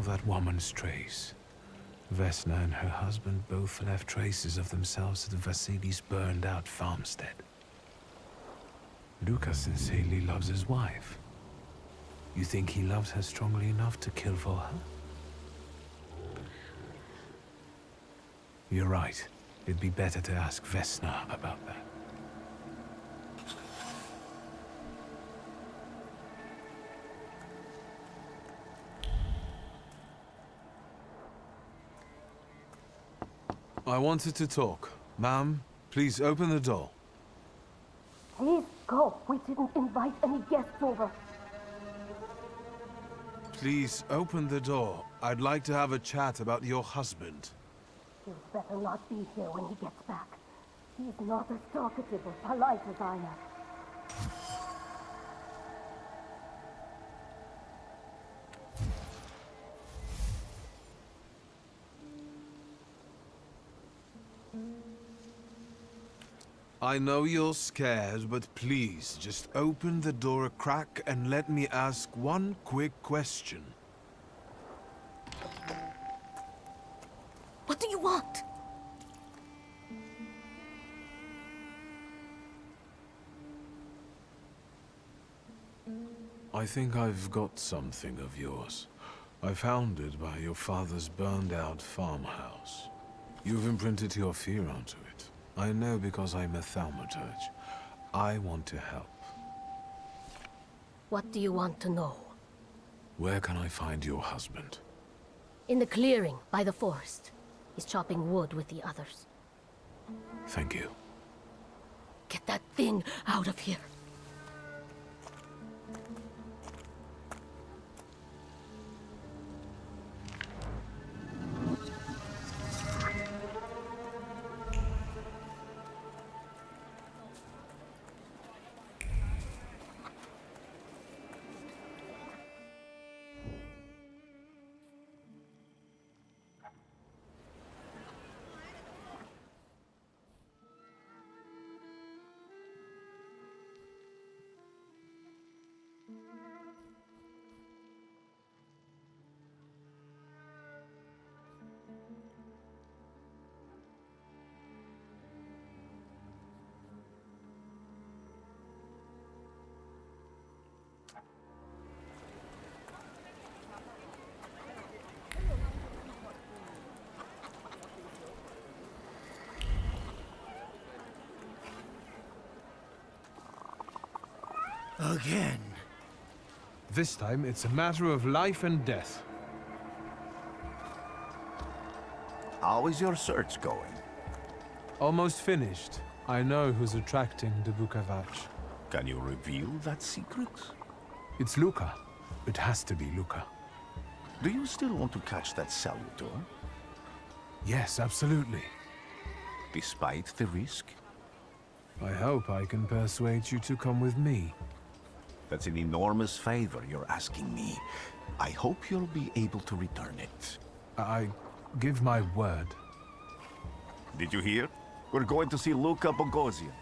that woman's trace. Vesna and her husband both left traces of themselves at Vasily's burned-out farmstead. Luka sincerely loves his wife. You think he loves her strongly enough to kill for her? You're right. It'd be better to ask Vesna about that. I wanted to talk. Ma'am, please open the door. Please go. We didn't invite any guests over. Please open the door. I'd like to have a chat about your husband. You'd better not be here when he gets back. He's not as talkative or polite as I am. I know you're scared, but please, just open the door a crack and let me ask one quick question. What do you want? I think I've got something of yours. I found it by your father's burned-out farmhouse. You've imprinted your fear onto it. I know because I'm a thaumaturge. I want to help. What do you want to know? Where can I find your husband? In the clearing, by the forest. He's chopping wood with the others. Thank you. Get that thing out of here. Again. This time, it's a matter of life and death. How is your search going? Almost finished. I know who's attracting the Bukavach. Can you reveal that secret? It's Luka. It has to be Luka. Do you still want to catch that Salutor? Yes, absolutely. Despite the risk? I hope I can persuade you to come with me. That's an enormous favor you're asking me. I hope you'll be able to return it. I give my word. Did you hear? We're going to see Luka Bogosian.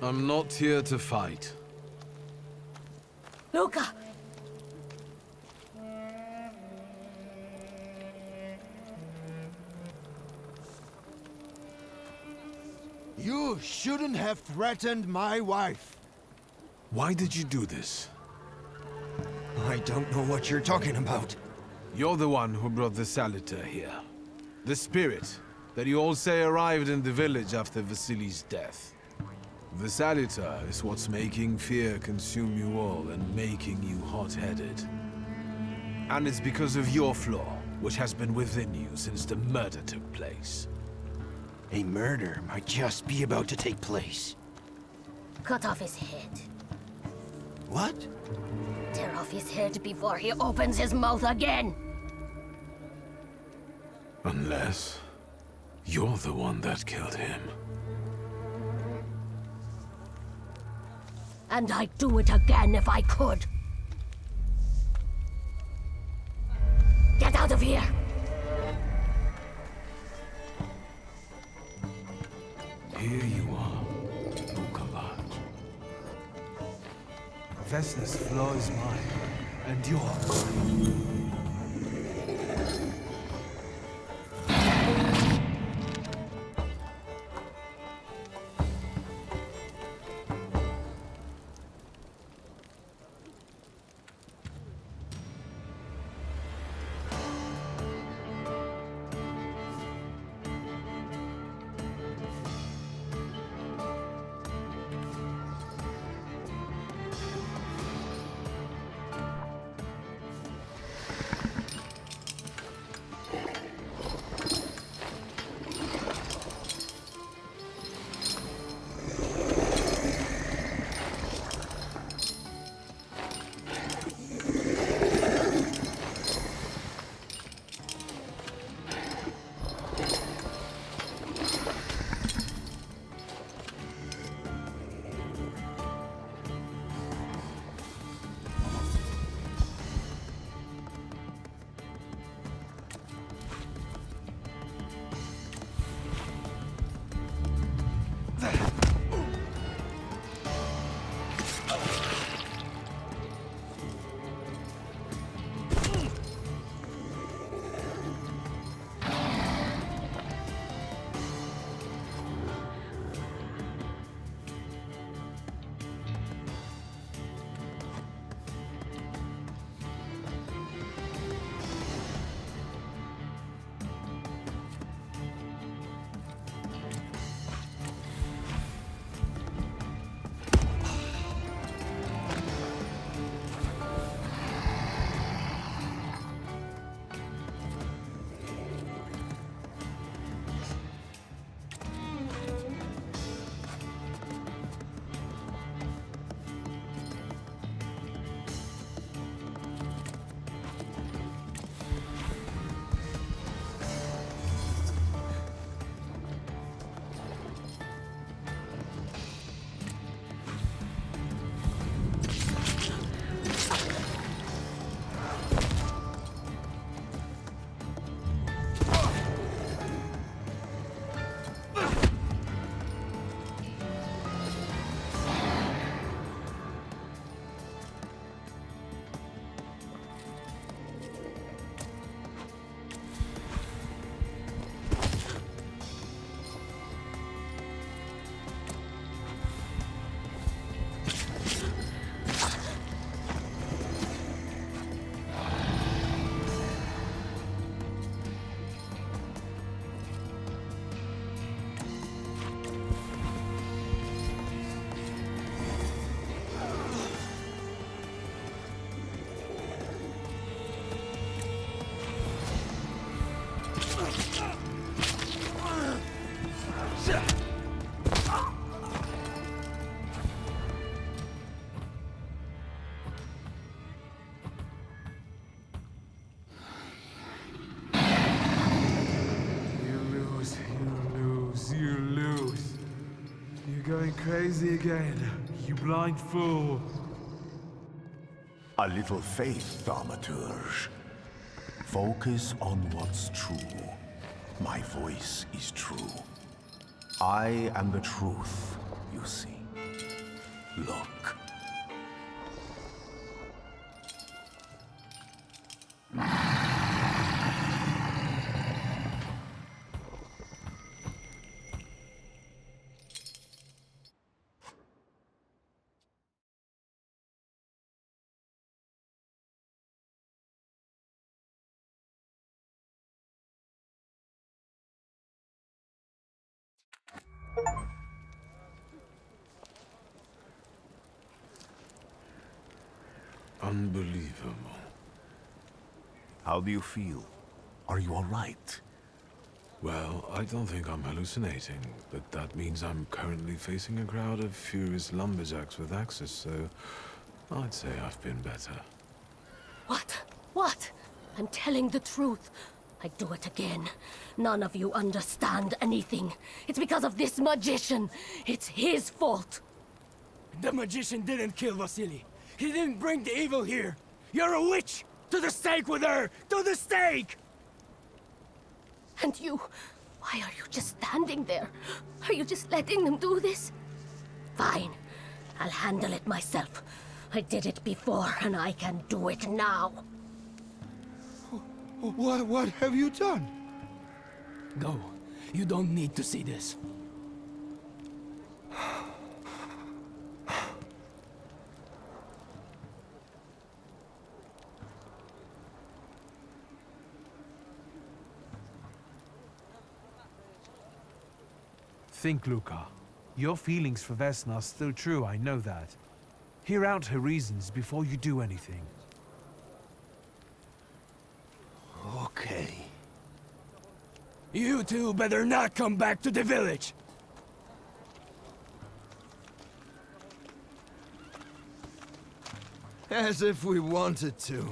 I'm not here to fight. Luka! You shouldn't have threatened my wife. Why did you do this? I don't know what you're talking about. You're the one who brought the Salutor here. The spirit that you all say arrived in the village after Vasily's death. The Salutor is what's making fear consume you all and making you hot-headed. And it's because of your flaw, which has been within you since the murder took place. A murder might just be about to take place. Cut off his head. What? Tear off his head before he opens his mouth again! Unless you're the one that killed him. And I'd do it again if I could. Get out of here! Here you are, Thaumaturge. Vesna's flaw is mine, and yours. Going crazy again, you blind fool. A little faith, Thaumaturge. Focus on what's true. My voice is true. I am the truth, you see. Look. Unbelievable. How do you feel? Are you all right? Well, I don't think I'm hallucinating, but that means I'm currently facing a crowd of furious lumberjacks with axes, so I'd say I've been better. What? What? I'm telling the truth. I'd do it again. None of you understand anything. It's because of this magician. It's his fault. The magician didn't kill Vasily. He didn't bring the evil here. You're a witch! To the stake with her! To the stake! And you... why are you just standing there? Are you just letting them do this? Fine. I'll handle it myself. I did it before, and I can do it now. What have you done? Go. You don't need to see this. Think, Luca. Your feelings for Vesna are still true, I know that. Hear out her reasons before you do anything. Okay. You two better not come back to the village! As if we wanted to.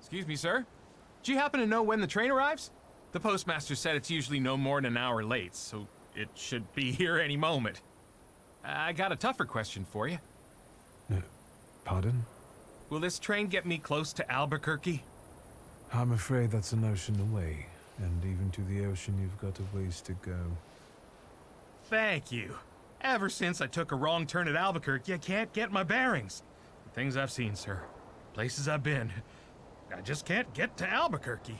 Excuse me, sir. Do you happen to know when the train arrives? The postmaster said it's usually no more than an hour late, so it should be here any moment. I got a tougher question for you. Pardon? Will this train get me close to Albuquerque? I'm afraid that's an ocean away, and even to the ocean you've got a ways to go. Thank you. Ever since I took a wrong turn at Albuquerque, I can't get my bearings. The things I've seen, sir. Places I've been. I just can't get to Albuquerque.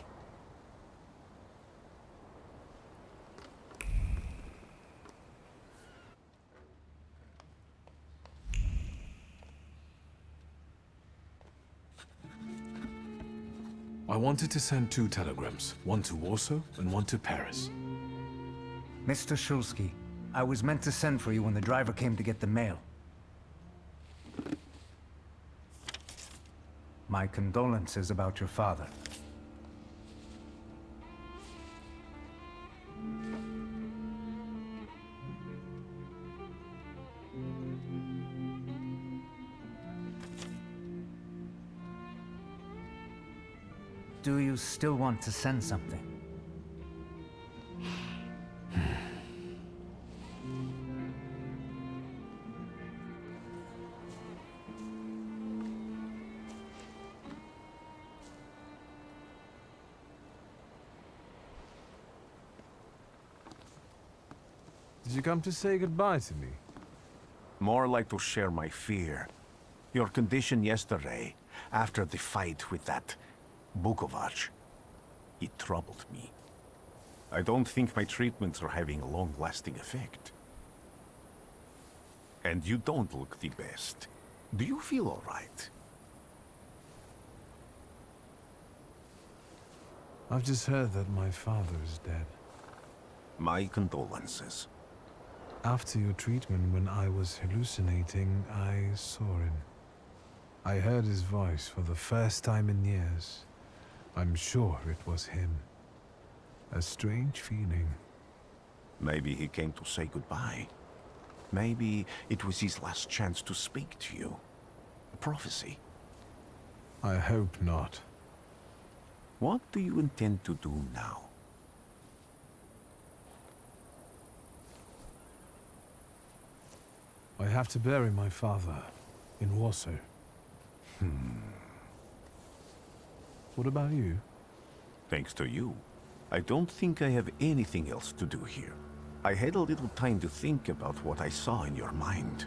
I wanted to send 2 telegrams, one to Warsaw and one to Paris. Mr. Szulski, I was meant to send for you when the driver came to get the mail. My condolences about your father. Do you still want to send something? Did you come to say goodbye to me? More like to share my fear. Your condition yesterday, after the fight with that Bukovac, it troubled me. I don't think my treatments are having a long-lasting effect. And you don't look the best. Do you feel all right? I've just heard that my father is dead. My condolences. After your treatment, when I was hallucinating, I saw him. I heard his voice for the first time in years. I'm sure it was him. A strange feeling. Maybe he came to say goodbye. Maybe it was his last chance to speak to you. A prophecy. I hope not. What do you intend to do now? I have to bury my father in Warsaw. What about you? Thanks to you, I don't think I have anything else to do here. I had a little time to think about what I saw in your mind.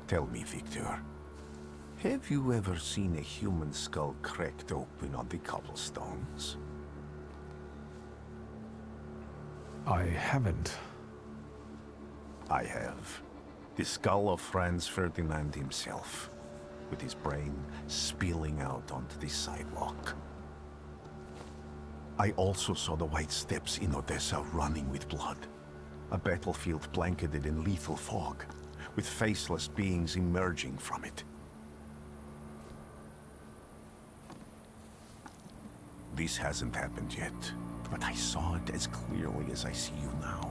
Tell me, Wiktor, have you ever seen a human skull cracked open on the cobblestones? I haven't. I have. The skull of Franz Ferdinand himself, with his brain spilling out onto the sidewalk. I also saw the white steps in Odessa running with blood. A battlefield blanketed in lethal fog, with faceless beings emerging from it. This hasn't happened yet, but I saw it as clearly as I see you now.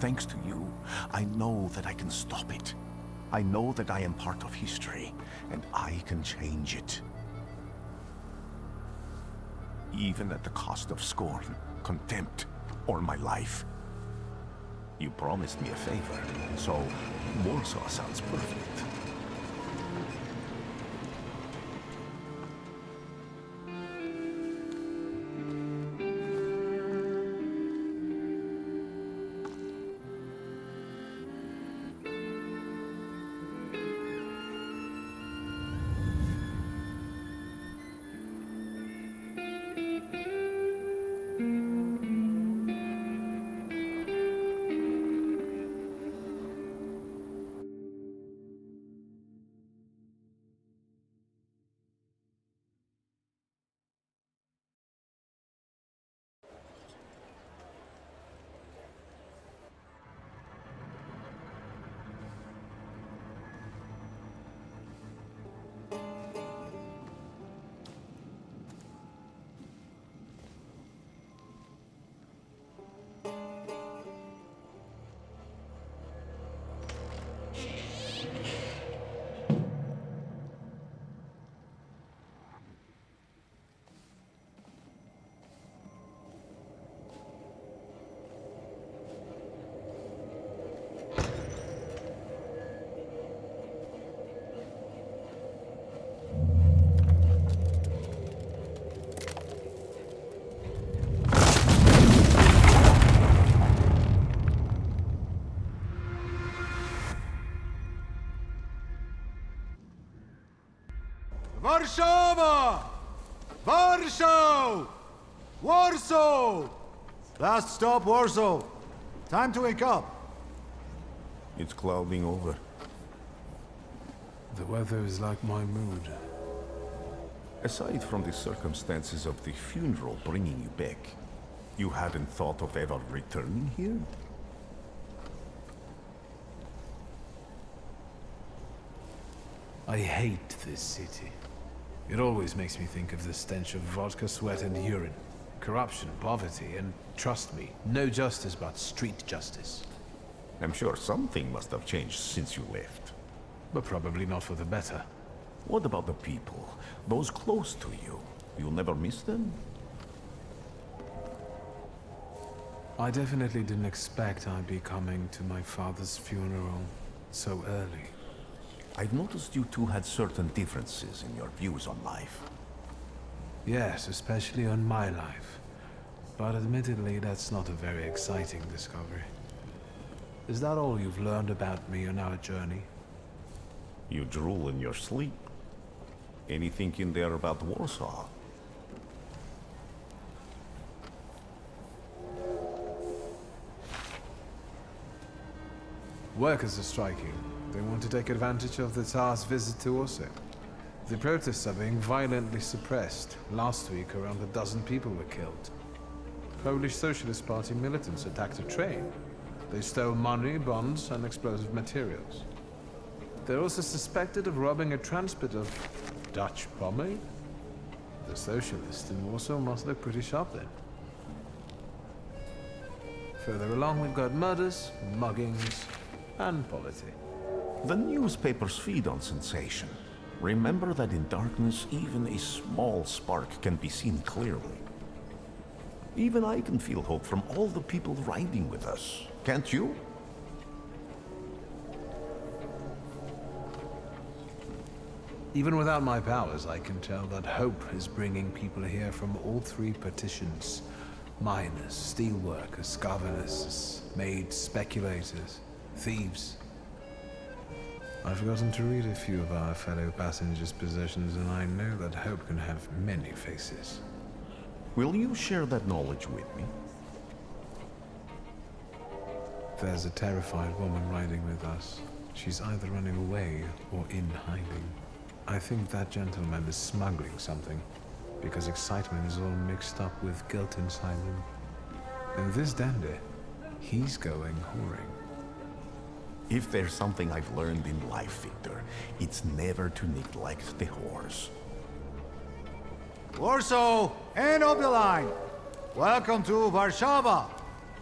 Thanks to you, I know that I can stop it. I know that I am part of history, and I can change it. Even at the cost of scorn, contempt, or my life. You promised me a favor, so Warsaw sounds perfect. Warszawa! Warsaw! Warsaw! Last stop, Warsaw. Time to wake up. It's clouding over. The weather is like my mood. Aside from the circumstances of the funeral bringing you back, you hadn't thought of ever returning here? I hate this city. It always makes me think of the stench of vodka, sweat, and urine. Corruption, poverty, and trust me, no justice but street justice. I'm sure something must have changed since you left. But probably not for the better. What about the people? Those close to you? You'll never miss them? I definitely didn't expect I'd be coming to my father's funeral so early. I've noticed you two had certain differences in your views on life. Yes, especially on my life. But admittedly, that's not a very exciting discovery. Is that all you've learned about me on our journey? You drool in your sleep. Anything in there about Warsaw? Workers are striking. They want to take advantage of the Tsar's visit to Warsaw. The protests are being violently suppressed. Last week, around a dozen people were killed. Polish Socialist Party militants attacked a train. They stole money, bonds, and explosive materials. They're also suspected of robbing a transport of Dutch pomade. The socialists in Warsaw must look pretty sharp then. Further along, we've got murders, muggings, and politics. The newspapers feed on sensation. Remember that in darkness, even a small spark can be seen clearly. Even I can feel hope from all the people riding with us. Can't you? Even without my powers, I can tell that hope is bringing people here from all three partitions. Miners, steelworkers, governors, maids, speculators, thieves. I've forgotten to read a few of our fellow passengers' possessions, and I know that hope can have many faces. Will you share that knowledge with me? There's a terrified woman riding with us. She's either running away or in hiding. I think that gentleman is smuggling something, because excitement is all mixed up with guilt inside him. And this dandy, he's going whoring. If there's something I've learned in life, Wiktor, it's never to neglect the horse. Warsaw, end of the line. Welcome to Warsaw.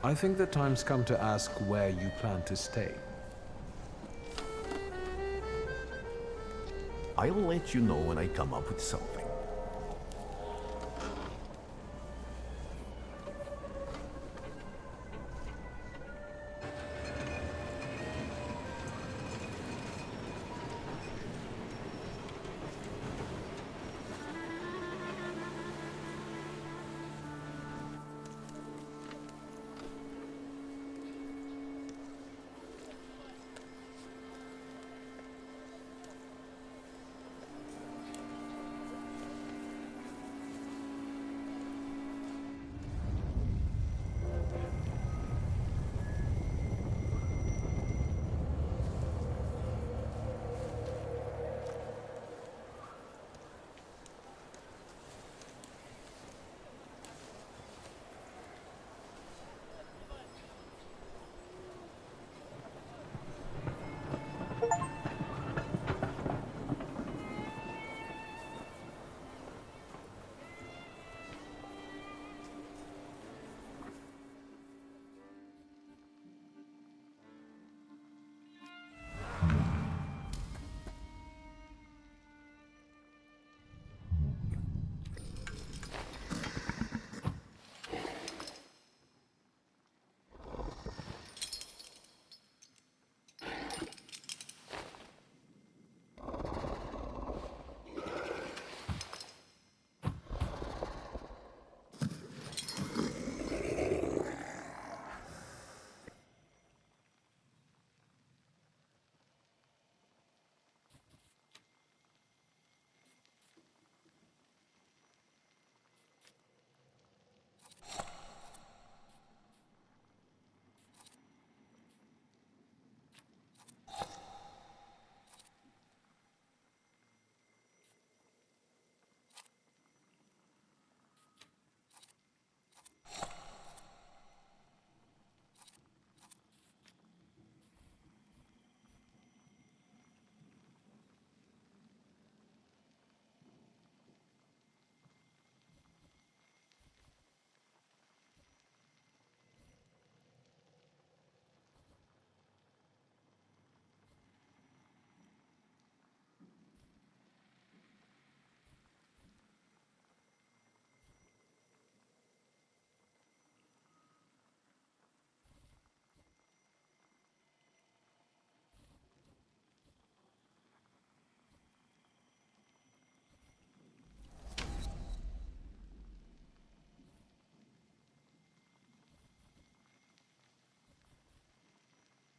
I think the time's come to ask where you plan to stay. I'll let you know when I come up with something.